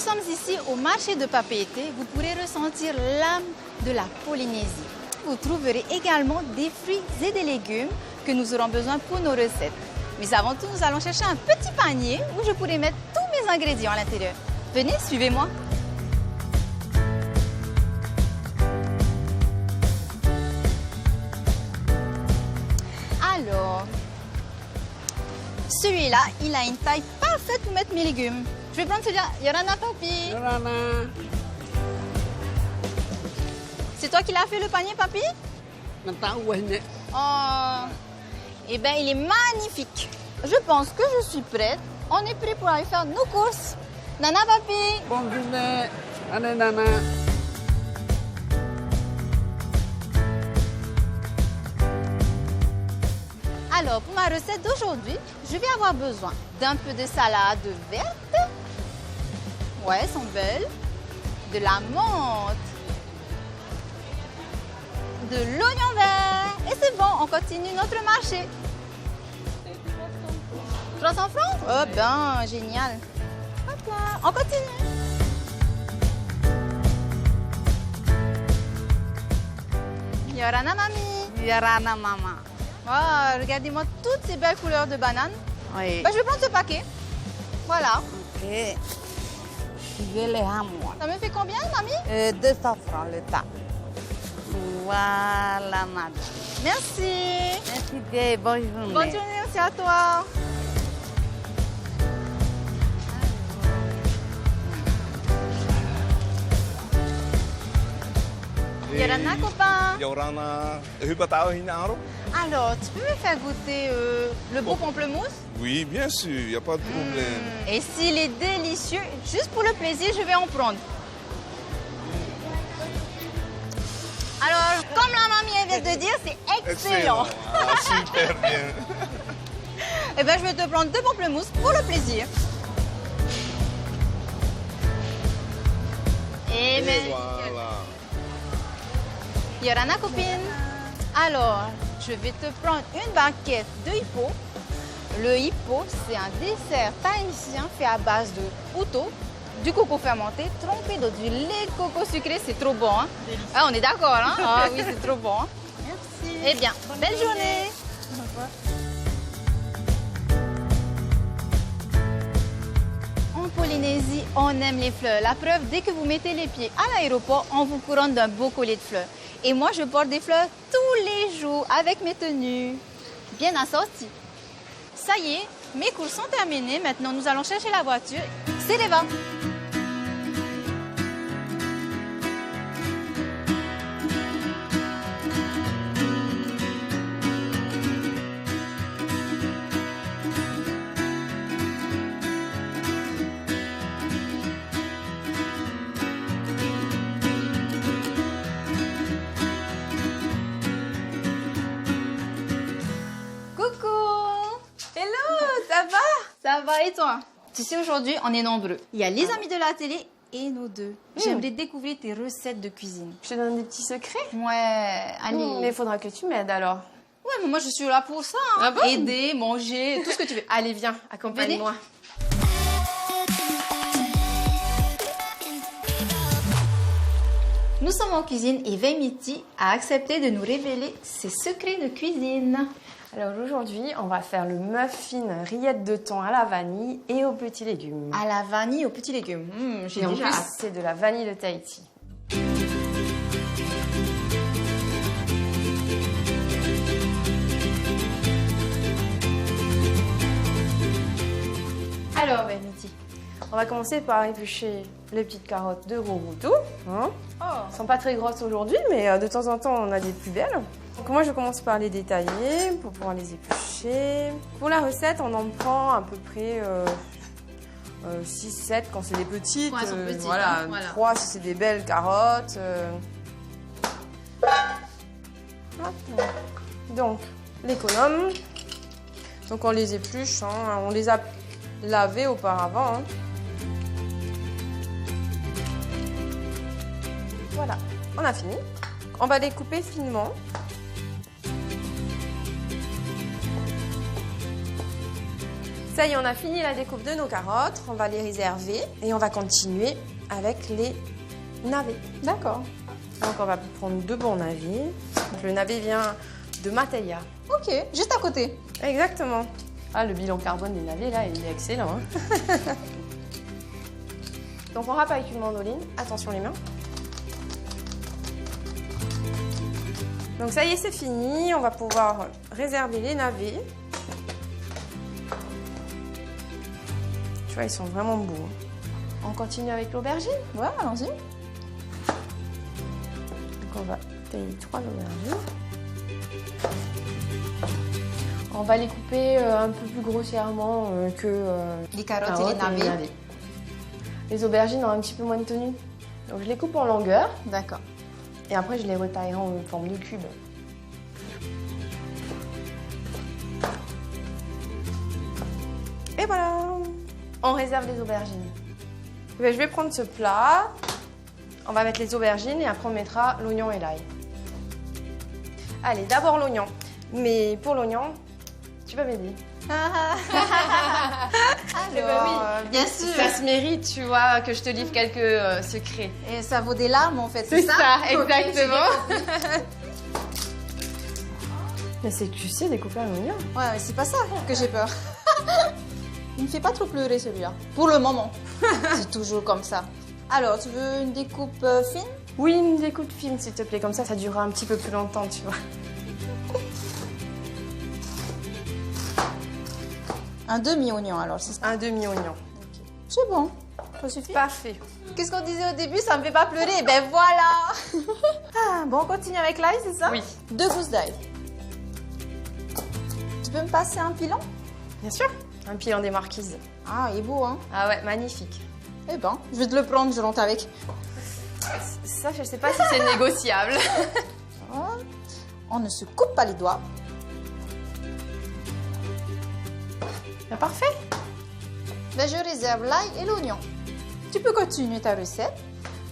sommes ici au marché de Papeete. Vous pourrez ressentir l'âme de la Polynésie. Vous trouverez également des fruits et des légumes que nous aurons besoin pour nos recettes. Mais avant tout, nous allons chercher un petit panier où je pourrai mettre tous mes ingrédients à l'intérieur. Venez, suivez-moi. Alors, celui-là, il a une taille parfaite pour mettre mes légumes. Je vais prendre celui-là. Yorana, papi. Yorana. C'est toi qui l'as fait le panier, papi? Oh, eh bien, il est magnifique. Je pense que je suis prête. On est prêt pour aller faire nos courses. Nana, papi. Bonne journée. Allez, Nana. Alors, pour ma recette d'aujourd'hui, je vais avoir besoin d'un peu de salade verte. Ouais, elles sont belles. De la menthe. De l'oignon vert. Et c'est bon, on continue notre marché. 300 francs? Oh ben, génial. Hop là, on continue. Yorana, mamie. Yorana, maman. Oh, regardez-moi toutes ces belles couleurs de bananes. Oui. Ben, je vais prendre ce paquet. Voilà. Ok. Je vais les moi. Ça me fait combien, mamie? 200 francs le tas. Voilà, madame. Merci. Merci bien. Bonne journée. Bonne journée aussi à toi. Yorana, copain. Yorana, alors? Alors, tu peux me faire goûter le beau pamplemousse? Oui, bien sûr, il n'y a pas de problème. Et s'il est délicieux, juste pour le plaisir, je vais en prendre. Alors, comme la mamie vient de dire, c'est excellent. Ah, super bien. Eh bien, je vais te prendre 2 pamplemousses pour le plaisir. Et Voilà. Yorana, copine. Alors, je vais te prendre une baguette de hippo. Le hippo, c'est un dessert tahitien fait à base de outo, du coco fermenté, trempé dans du lait de coco sucré. C'est trop bon, hein? Ah, on est d'accord, hein? Ah oui, c'est trop bon. Hein? Merci. Eh bien, belle journée. En Polynésie, on aime les fleurs. La preuve, dès que vous mettez les pieds à l'aéroport, on vous couronne d'un beau collier de fleurs. Et moi, je porte des fleurs tous les jours avec mes tenues bien assorties. Ça y est, mes courses sont terminées. Maintenant, nous allons chercher la voiture. C'est Reva. Ça va et toi? Tu sais, aujourd'hui, on est nombreux. Il y a les amis de la télé et nous deux. J'aimerais découvrir tes recettes de cuisine. Je te donne des petits secrets. Ouais, allez. Mais il faudra que tu m'aides alors. Ouais, mais moi, je suis là pour ça. Hein. Ah bon? Aider, manger, tout ce que tu veux. Allez, viens, accompagne-moi. Nous sommes en cuisine et Veimiti a accepté de nous révéler ses secrets de cuisine. Alors aujourd'hui, on va faire le muffin rillettes de thon à la vanille et aux petits légumes. À la vanille, aux petits légumes. J'ai Et en déjà plus, hâte. c'est de la vanille de Tahiti. Alors, Veimiti, on va commencer par éplucher les petites carottes de gros goutou. Hein. Elles sont pas très grosses aujourd'hui, mais de temps en temps, on a des plus belles. Donc moi, je commence par les détailler pour pouvoir les éplucher. Pour la recette, on en prend à peu près 6-7 quand c'est des petites. Quand elles sont petites, voilà, hein, voilà. 3 si c'est des belles carottes. Hop. Donc, l'économe. Donc on les épluche, hein. On les a lavées auparavant. Hein. Voilà, on a fini. On va les couper finement. Ça y est, on a fini la découpe de nos carottes. On va les réserver et on va continuer avec les navets. D'accord. Donc on va prendre 2 bons navets. Le navet vient de Mateia. Ok, juste à côté. Exactement. Ah, le bilan carbone des navets, là, il est excellent. Hein. Donc on râpe avec une mandoline. Attention les mains. Donc ça y est, c'est fini. On va pouvoir réserver les navets. Tu vois, ils sont vraiment beaux. On continue avec l'aubergine. Ouais, allons-y. Donc on va tailler 3 aubergines. On va les couper un peu plus grossièrement que Les carottes et les navets. Les aubergines ont un petit peu moins de tenue. Donc je les coupe en longueur D'accord. et après je les retaillerai en forme de cube. Et voilà, on réserve les aubergines. Je vais prendre ce plat, on va mettre les aubergines et après on mettra l'oignon et l'ail. Allez, d'abord l'oignon. Mais pour l'oignon, tu vas m'aider. Alors, bien sûr. Ça se mérite, tu vois, que je te livre quelques secrets. Et ça vaut des larmes en fait, C'est c'est ça, Ok, exactement. Mais c'est que tu sais découper un oignon. Ouais, mais c'est pas ça que j'ai peur. Il me fait pas trop pleurer celui-là. Pour le moment. C'est toujours comme ça. Alors, tu veux une découpe fine? Oui, une découpe fine, s'il te plaît. Comme ça durera un petit peu plus longtemps, tu vois. Un demi-oignon alors, c'est ça? Un demi-oignon. C'est bon, ça suffit. Parfait. Qu'est-ce qu'on disait au début? Ça me fait pas pleurer. Ben voilà. Ah, bon, on continue avec l'ail, c'est ça? Oui. 2 gousses d'ail. Tu peux me passer un pilon? Bien sûr. Un pilon des marquises. Ah, il est beau, hein? Ah ouais, magnifique. Eh ben, je vais te le prendre, je rentre avec. Ça, je sais pas si c'est négociable. On ne se coupe pas les doigts. Ben, parfait. Ben, je réserve l'ail et l'oignon. Tu peux continuer ta recette.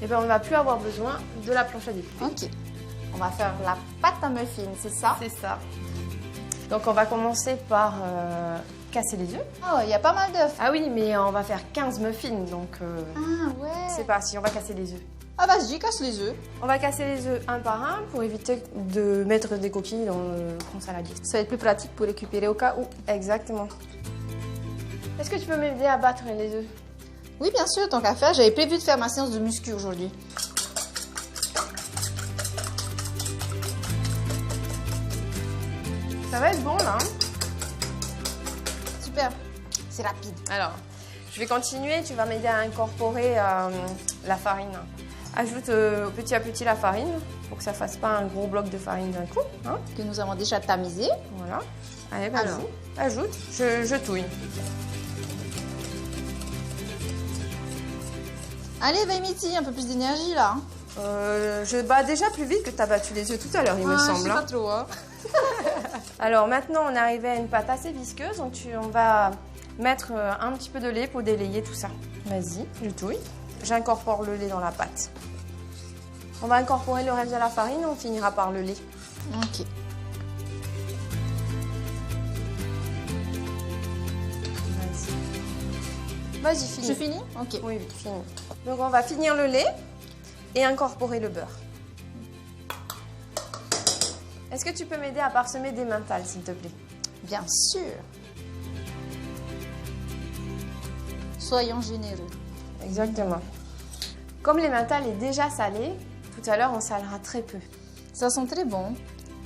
Et ben, on ne va plus avoir besoin de la planche à découper. Ok. On va faire la pâte à muffin, c'est ça? C'est ça. Donc, on va commencer par casser les œufs. Ah ouais, il y a pas mal d'œufs. Ah oui, mais on va faire 15 muffins, donc Ah ouais. c'est parti, on va casser les œufs. Ah vas-y, casse les œufs. On va casser les œufs un par un pour éviter de mettre des coquilles dans le grand saladier. Ça va être plus pratique pour récupérer au cas où. Exactement. Est-ce que tu peux m'aider à battre les œufs? Oui, bien sûr, tant qu'à faire, j'avais prévu de faire ma séance de muscu aujourd'hui. Ça va être bon là. Super, c'est rapide. Alors, je vais continuer. Tu vas m'aider à incorporer la farine. Ajoute petit à petit la farine pour que ça fasse pas un gros bloc de farine d'un coup. Hein? Que nous avons déjà tamisé. Voilà. Allez, vas-y. Alors. Ajoute. Je touille. Allez, Vaimiti, un peu plus d'énergie là. Je bats déjà plus vite que tu as battu les œufs tout à l'heure, il me Je semble. sais hein. pas trop, hein. Alors maintenant, on est arrivé à une pâte assez visqueuse, donc on va mettre un petit peu de lait pour délayer tout ça. Vas-y, je touille. J'incorpore le lait dans la pâte. On va incorporer le reste de la farine, on finira par le lait. Ok. Vas-y, finis. Je finis? Ok. Oui, oui, fini. Donc on va finir le lait et incorporer le beurre. Est-ce que tu peux m'aider à parsemer des mentales, s'il te plaît? Bien sûr. Soyons généreux. Exactement. Comme les mentales est déjà salé, tout à l'heure on salera très peu. Ça sent très bon.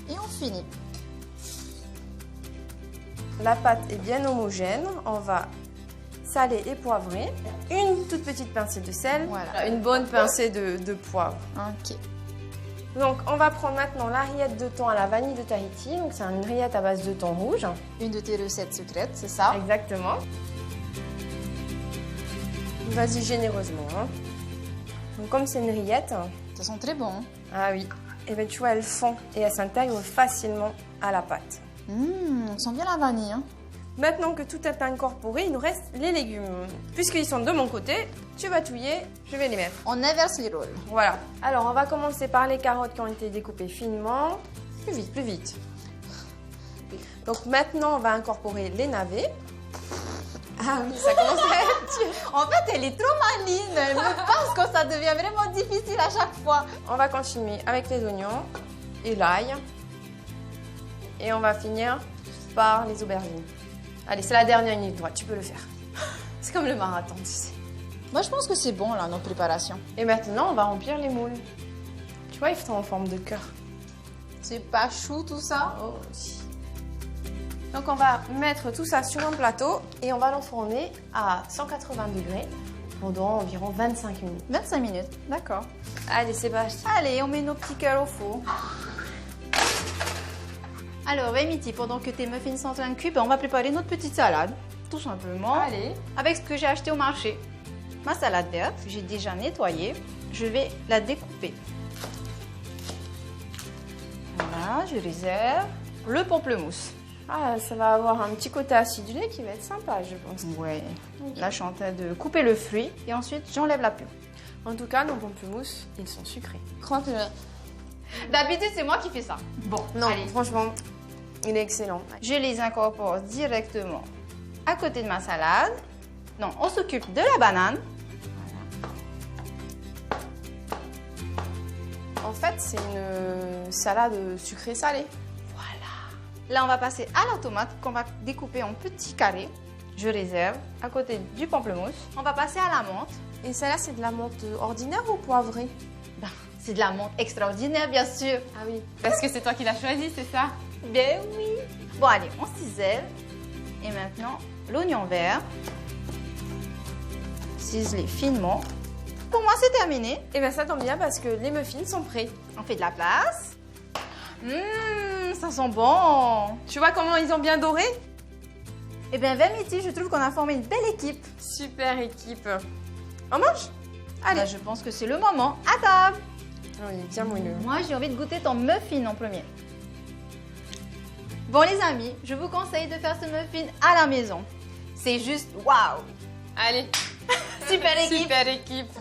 Et on finit. La pâte est bien homogène, on va saler et poivrer. Une toute petite pincée de sel, Voilà. une bonne pincée de poivre. Ok. Donc on va prendre maintenant la rillette de thon à la vanille de Tahiti. Donc c'est une rillette à base de thon rouge. Une de tes recettes secrètes, c'est ça? Exactement. Vas-y généreusement. Hein. Donc comme c'est une rillette, Ça sent très bon. ah oui, et bien tu vois elles fond et elles s'intègrent facilement à la pâte. On sent bien la vanille. Hein. Maintenant que tout est incorporé, il nous reste les légumes. Puisqu'ils sont de mon côté, tu vas touiller, je vais les mettre. On inverse les rôles. Voilà. Alors, on va commencer par les carottes qui ont été découpées finement. Plus vite, plus vite. Donc maintenant, on va incorporer les navets. Ah oui, ça commence à être dur. En fait, elle est trop maline. Elle me pense que ça devient vraiment difficile à chaque fois. On va continuer avec les oignons et l'ail. Et on va finir par les aubergines. Allez, c'est la dernière ligne droite, tu peux le faire. C'est comme le marathon, tu sais. Moi, je pense que c'est bon, là, nos préparations. Et maintenant, on va remplir les moules. Tu vois, ils sont en forme de cœur. C'est pas chou, tout ça? Oh, oui. Donc, on va mettre tout ça sur un plateau et on va l'enfourner à 180 degrés pendant environ 25 minutes. 25 minutes, d'accord. Allez, c'est parti. Allez, on met nos petits cœurs au four. Alors, Amity, pendant que tes muffins sont en train de cuire, on va préparer notre petite salade, tout simplement. Allez. Avec ce que j'ai acheté au marché. Ma salade verte, j'ai déjà nettoyée. Je vais la découper. Voilà, je réserve. Le pamplemousse. Ah, ça va avoir un petit côté acidulé qui va être sympa, je pense. Ouais. Là, je suis en train de couper le fruit et ensuite, j'enlève la pulpe. En tout cas, nos pamplemousses, ils sont sucrés. Croque-le. D'habitude, c'est moi qui fais ça. Bon, Non, allez. franchement, il est excellent. Je les incorpore directement à côté de ma salade. Non, on s'occupe de la banane. En fait, c'est une salade sucrée-salée. Là, on va passer à la tomate qu'on va découper en petits carrés. Je réserve à côté du pamplemousse. On va passer à la menthe. Et celle-là, c'est de la menthe ordinaire ou poivrée? Ben, c'est de la menthe extraordinaire, bien sûr. Ah oui, parce que c'est toi qui l'as choisi, c'est ça? Ben oui. Bon, allez, on cisèle. Et maintenant, l'oignon vert. Ciselé finement. Pour moi, c'est terminé. Et bien ça tombe bien parce que les muffins sont prêts. On fait de la place. Ça sent bon. Tu vois comment ils ont bien doré? Eh bien, Vermity, je trouve qu'on a formé une belle équipe. Super équipe. On mange? Allez. Ben, je pense que c'est le moment. À table. Oui, bien moelleux. Moi, j'ai envie de goûter ton muffin en premier. Bon, les amis, je vous conseille de faire ce muffin à la maison. C'est juste waouh. Allez. Super équipe. Super équipe.